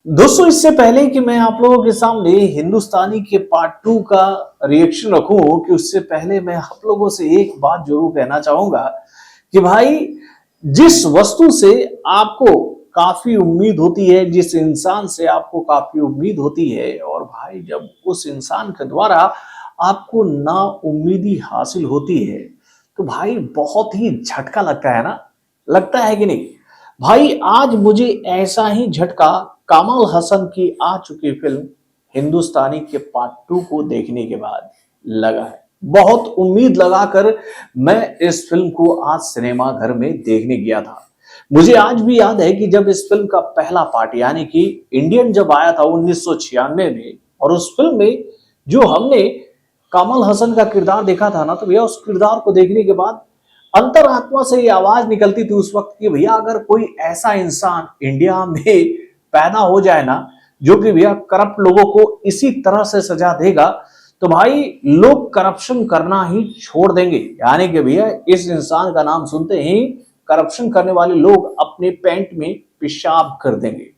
दोस्तों, इससे पहले कि मैं आप लोगों के सामने हिंदुस्तानी के पार्ट 2 का रिएक्शन रखूं कि उससे पहले मैं आप लोगों से एक बात जरूर कहना चाहूंगा कि भाई, जिस वस्तु से आपको काफी उम्मीद होती है, जिस इंसान से आपको काफी उम्मीद होती है, और भाई जब उस इंसान के द्वारा आपको ना उम्मीदी हासिल होती है तो भाई बहुत ही झटका लगता है ना। लगता है कि नहीं भाई? आज मुझे ऐसा ही झटका कमल हसन की आ चुकी फिल्म हिंदुस्तानी के पार्ट 2 को देखने के बाद लगा है। बहुत उम्मीद लगाकर मैं इस फिल्म को आज सिनेमा घर में देखने गया था। मुझे आज भी याद है कि जब इस फिल्म का पहला पार्ट यानी कि इंडियन जब आया था 1996 में, और उस फिल्म में जो हमने कमल हसन का किरदार देखा था ना, तो भैया उस किरदार को देखने के बाद अंतरात्मा से ये आवाज निकलती थी उस वक्त कि भैया अगर कोई ऐसा इंसान इंडिया में पैदा हो जाए ना, जो कि भैया करप्ट लोगों को इसी तरह से सजा देगा, तो भाई लोग करप्शन करना ही छोड़ देंगे। यानी कि भैया इस इंसान का नाम सुनते ही करप्शन करने वाले लोग अपने पैंट में पेशाब कर देंगे।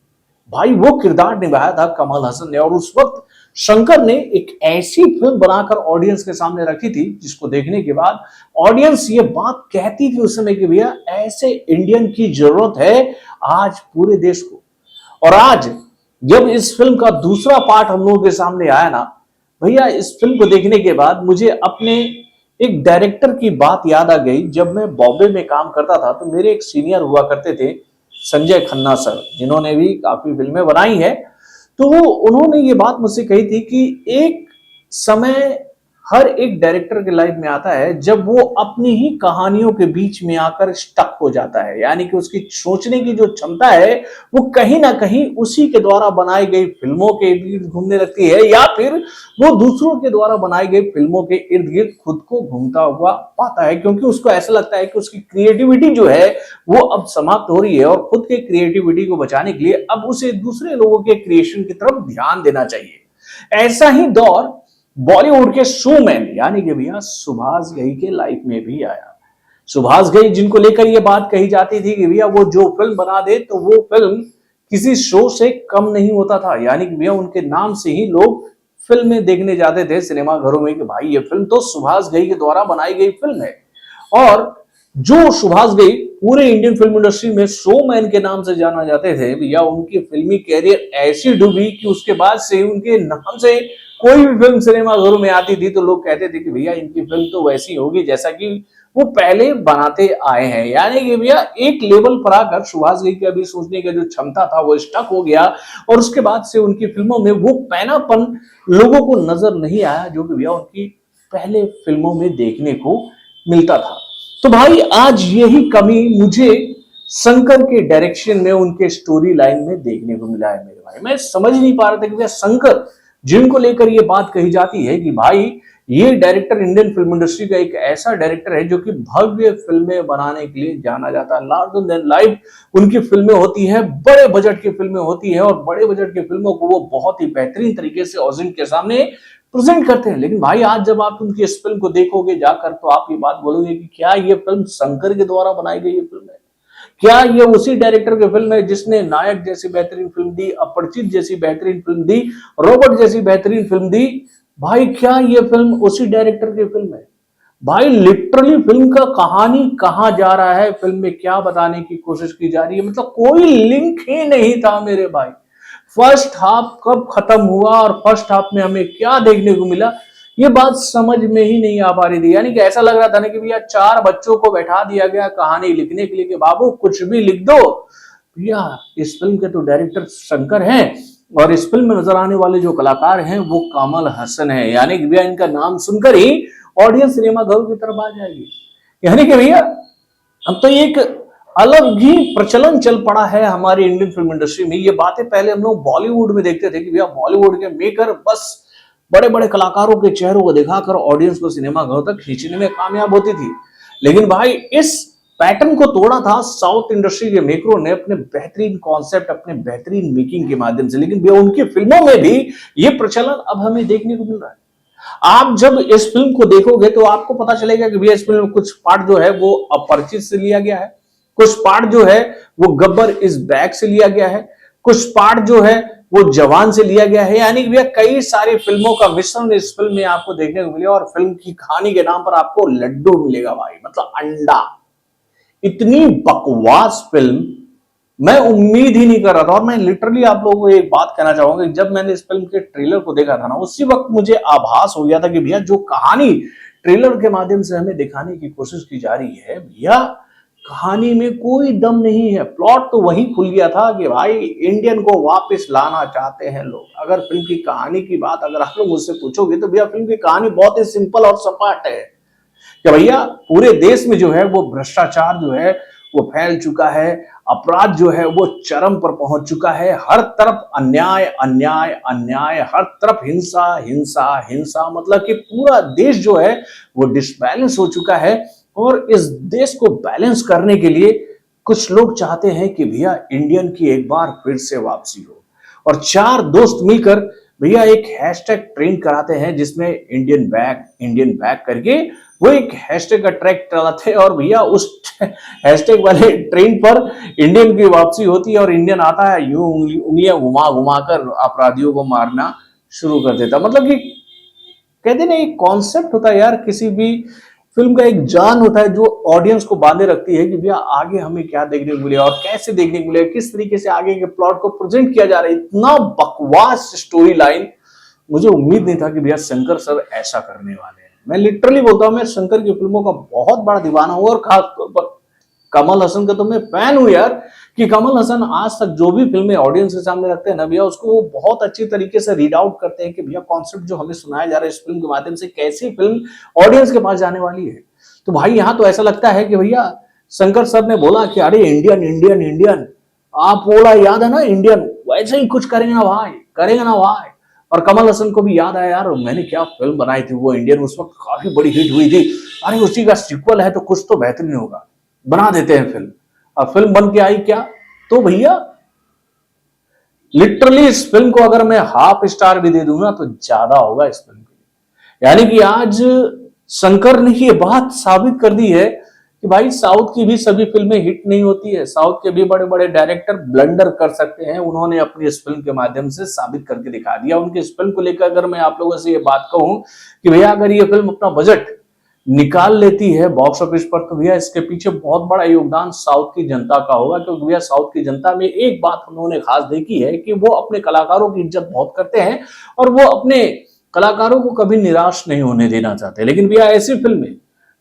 भाई वो किरदार निभाया था कमल हसन ने, और उस वक्त शंकर ने एक ऐसी फिल्म बनाकर ऑडियंस के सामने रखी थी जिसको देखने के बाद ऑडियंस ये बात कहती थी उस समय कि भैया ऐसे इंडियन की जरूरत है आज पूरे देश को। और आज जब इस फिल्म का दूसरा पार्ट हम लोगों के सामने आया ना, भैया इस फिल्म को देखने के बाद मुझे अपने एक डायरेक्टर की बात याद आ गई। जब मैं बॉम्बे में काम करता था तो मेरे एक सीनियर हुआ करते थे, संजय खन्ना सर, जिन्होंने भी काफी फिल्में बनाई है। तो उन्होंने ये बात मुझसे कही थी कि एक समय हर एक डायरेक्टर के लाइफ में आता है जब वो अपनी ही कहानियों के बीच में आकर स्टक हो जाता है, यानी कि उसकी सोचने की जो क्षमता है वो कहीं ना कहीं उसी के द्वारा बनाई गई फिल्मों के इर्द गिर्द घूमने लगती है, या फिर वो दूसरों के द्वारा बनाई गई फिल्मों के इर्द गिर्द खुद को घूमता हुआ पाता है, क्योंकि उसको ऐसा लगता है कि उसकी क्रिएटिविटी जो है वो अब समाप्त हो रही है और खुद के क्रिएटिविटी को बचाने के लिए अब उसे दूसरे लोगों के क्रिएशन की तरफ ध्यान देना चाहिए। ऐसा ही दौर बॉलीवुड के शोमैन यानी कि भैया सुभाष घई के लाइफ में भी आया। सुभाष घई जिनको लेकर ये बात कही जाती थी कि भैया वो जो फिल्म बना दे तो वो फिल्म किसी शो से कम नहीं होता था, यानी कि भैया उनके नाम से ही लोग फिल्में देखने जाते थे सिनेमा घरों में कि भाई ये फिल्म तो सुभाष घई के द्वारा बनाई गई फिल्म है। और जो सुभाष घई पूरे इंडियन फिल्म इंडस्ट्री में शोमैन के नाम से जाना जाते थे, भैया उनकी फिल्मी कैरियर ऐसी डूबी कि उसके बाद से उनके नाम से कोई भी फिल्म सिनेमा घरों में आती थी तो लोग कहते थे कि भैया इनकी फिल्म तो वैसी होगी जैसा कि वो पहले बनाते आए हैं। यानी कि भैया एक लेवल पर आकर सुभाष घई की अभी सोचने का जो क्षमता था वो स्टक हो गया, और उसके बाद से उनकी फिल्मों में वो पैनापन लोगों को नजर नहीं आया जो कि भैया उनकी पहले फिल्मों में देखने को मिलता था। तो भाई आज यही कमी मुझे शंकर के डायरेक्शन में, उनके स्टोरी लाइन में देखने को मिला है। मेरे भाई मैं समझ नहीं पा रहा था कि भैया शंकर जिनको लेकर ये बात कही जाती है कि भाई ये डायरेक्टर इंडियन फिल्म इंडस्ट्री का एक ऐसा डायरेक्टर है जो कि भव्य फिल्में बनाने के लिए जाना जाता है। लार्जर देन लाइफ उनकी फिल्में होती है, बड़े बजट की फिल्में होती है, और बड़े बजट की फिल्मों को वो बहुत ही बेहतरीन तरीके से ऑडियंस के सामने प्रेजेंट करते हैं। लेकिन भाई आज जब आप उनकी इस फिल्म को देखोगे जाकर तो आप ये बात बोलोगे कि क्या ये फिल्म शंकर के द्वारा बनाई गई ये फिल्म है? क्या ये उसी डायरेक्टर की फिल्म है जिसने नायक जैसी बेहतरीन फिल्म दी, अपरिचित जैसी बेहतरीन फिल्म दी, रॉबर्ट जैसी बेहतरीन फिल्म दी? भाई क्या ये फिल्म उसी डायरेक्टर की फिल्म है? भाई लिटरली फिल्म का कहानी कहां जा रहा है, फिल्म में क्या बताने की कोशिश की जा रही है, मतलब कोई लिंक ही नहीं था मेरे भाई। फर्स्ट हाफ कब खत्म हुआ और फर्स्ट हाफ में हमें क्या देखने को मिला, ये बात समझ में ही नहीं आ पा रही थी। यानी कि ऐसा लग रहा था ना कि भैया चार बच्चों को बैठा दिया गया कहानी लिखने के लिए कि बाबू कुछ भी लिख दो। भैया इस फिल्म के तो डायरेक्टर शंकर हैं, और इस फिल्म में नजर आने वाले जो कलाकार हैं वो कमल हसन है। यानी कि भैया इनका नाम सुनकर ही ऑडियंस सिनेमा घरों की तरफ आ जाएगी। यानी कि भैया अब तो एक अलग ही प्रचलन चल पड़ा है हमारी इंडियन फिल्म इंडस्ट्री में। ये बातें पहले हम लोग बॉलीवुड में देखते थे कि भैया बॉलीवुड के मेकर बस बड़े बड़े कलाकारों के चेहरों को दिखाकर ऑडियंस को सिनेमा घरों तक खींचने में कामयाब होती थी। लेकिन भाई इस पैटर्न को तोड़ा था साउथ इंडस्ट्री के मेकरों ने अपने बेहतरीन कॉन्सेप्ट, अपने बेहतरीन मेकिंग के माध्यम से। लेकिन भैया उनकी फिल्मों में भी ये प्रचलन अब हमें देखने को मिल रहा है। आप जब इस फिल्म को देखोगे तो आपको पता चलेगा कि भैया इस फिल्म में कुछ पार्ट जो है वो अपरिचित से लिया गया है, कुछ पार्ट जो है वो गब्बर इज बैक से लिया गया है, कुछ पार्ट जो है वो जवान से लिया गया है, यानी कि भैया कई सारी फिल्मों का मिश्रण इस फिल्म में आपको देखने को मिलेगा। और फिल्म की कहानी के नाम पर आपको लड्डू मिलेगा भाई, मतलब अंडा। इतनी बकवास फिल्म मैं उम्मीद ही नहीं कर रहा था। और मैं लिटरली आप लोगों को एक बात कहना चाहूंगा, जब मैंने इस फिल्म के ट्रेलर को देखा था ना, उसी वक्त मुझे आभास हो गया था कि भैया जो कहानी ट्रेलर के माध्यम से हमें दिखाने की कोशिश की जा रही है, भैया कहानी में कोई दम नहीं है। प्लॉट तो वही खुल गया था कि भाई इंडियन को वापस लाना चाहते हैं लोग। अगर फिल्म की कहानी की बात अगर आप लोग मुझसे पूछोगे तो भैया फिल्म की कहानी बहुत ही सिंपल और सपाट है कि भैया पूरे देश में जो है वो भ्रष्टाचार जो है वो फैल चुका है, अपराध जो है वो चरम पर पहुंच चुका है, हर तरफ अन्याय अन्याय अन्याय, हर तरफ हिंसा हिंसा हिंसा, मतलब कि पूरा देश जो है वो डिसबैलेंस हो चुका है। और इस देश को बैलेंस करने के लिए कुछ लोग चाहते हैं कि भैया इंडियन की एक बार फिर से वापसी हो। और चार दोस्त मिलकर भैया एक हैशटैग ट्रेंड कराते हैं जिसमें इंडियन बैक करके वो एक हैशटैग का ट्रैक चलाते हैं। और भैया उस हैशटैग वाले ट्रेन पर इंडियन की वापसी होती है और इंडियन आता है, यूं उंगलियां घुमा घुमा कर अपराधियों को मारना शुरू कर देता। मतलब कि कहते ना एक कॉन्सेप्ट होता है यार, किसी भी फिल्म का एक जान होता है जो ऑडियंस को बांधे रखती है कि भैया आगे हमें क्या देखने को मिलेगा और कैसे देखने को मिलेगा, किस तरीके से आगे के प्लॉट को प्रेजेंट किया जा रहा है। इतना बकवास स्टोरी लाइन, मुझे उम्मीद नहीं था कि भैया शंकर सर ऐसा करने वाले हैं। मैं लिटरली बोलता हूं, मैं शंकर की फिल्मों का बहुत बड़ा दीवाना हूं और खासतौर पर कमल हसन का तो मैं फैन हूं यार। कि कमल हसन आज तक जो भी फिल्में ऑडियंस के सामने रखते हैं ना भैया, उसको वो बहुत अच्छी तरीके से रीड आउट करते हैं कि भैया कॉन्सेप्ट जो हमें सुनाया जा रहा है इस फिल्म के माध्यम से, कैसी फिल्म ऑडियंस के पास जाने वाली है। तो भाई यहाँ तो ऐसा लगता है कि भैया शंकर सर ने बोला कि अरे इंडियन इंडियन इंडियन, आप बोला याद है ना इंडियन, वैसे ही कुछ करेंगे ना भाई, करेंगे ना भाई। और कमल हसन को भी याद आया यार मैंने क्या फिल्म बनाई थी वो इंडियन, उस वक्त काफी बड़ी हिट हुई थी, अरे उसी का सीक्वल है तो कुछ तो बेहतरीन होगा, बना देते हैं फिल्म। अब फिल्म बन के आई क्या, तो भैया लिटरली इस फिल्म को अगर मैं हाफ स्टार भी दे दूंगा तो ज्यादा होगा इस फिल्म के लिए। यानी कि आज शंकर ने ये बात साबित कर दी है कि भाई साउथ की भी सभी फिल्में हिट नहीं होती है, साउथ के भी बड़े बड़े डायरेक्टर ब्लंडर कर सकते हैं। उन्होंने अपनी इस फिल्म के माध्यम से साबित करके दिखा दिया। उनकी इस फिल्म को लेकर अगर मैं आप लोगों से ये बात कहूं कि भैया अगर ये फिल्म अपना बजट निकाल लेती है बॉक्स ऑफिस पर तो भैया इसके पीछे बहुत बड़ा योगदान साउथ की जनता का होगा। क्योंकि भैया साउथ की जनता में एक बात उन्होंने खास देखी है कि वो अपने कलाकारों की इज्जत बहुत करते हैं और वो अपने कलाकारों को कभी निराश नहीं होने देना चाहते। लेकिन भैया ऐसी फिल्में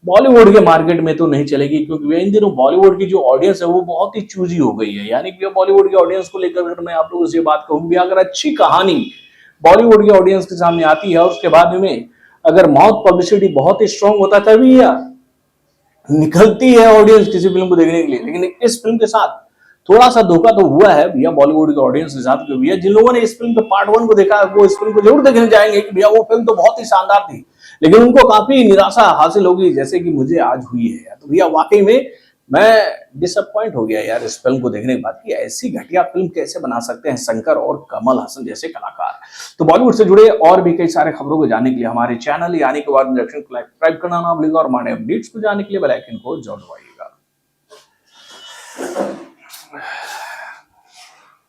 बॉलीवुड के मार्केट में तो नहीं चलेगी, क्योंकि इन दिनों बॉलीवुड की जो ऑडियंस है वो बहुत ही चूजी हो गई है। यानी कि बॉलीवुड की ऑडियंस को लेकर अगर मैं आप लोगों से बात कहूँ भैया, अगर अच्छी कहानी बॉलीवुड की ऑडियंस के सामने आती है और उसके बाद में अगर माउथ पब्लिसिटी बहुत ही स्ट्रांग होता है तभी भैया निकलती है ऑडियंस किसी फिल्म को देखने के लिए। लेकिन इस फिल्म के साथ थोड़ा सा धोखा तो हुआ है भैया बॉलीवुड के ऑडियंस के साथ। भैया जिन लोगों ने इस फिल्म के पार्ट 1 को देखा वो इस फिल्म को जरूर देखने जाएंगे कि भैया वो फिल्म तो बहुत ही शानदार थी, लेकिन उनको काफी निराशा हासिल होगी जैसे कि मुझे आज हुई है। तो भैया वाकई में मैं डिसअपॉइंट हो गया यार इस फिल्म को देखने के बाद कि ऐसी घटिया फिल्म कैसे बना सकते हैं शंकर और कमल हसन जैसे कलाकार। तो बॉलीवुड से जुड़े और भी कई सारे खबरों को जानने के लिए हमारे चैनल यानी कि वार्ता इंडक्शन को सब्सक्राइब करना ना भूलिएगा और हमारे अपडेट्स को जानने के लिए बेल आइकन को जरूर दबाइएगा।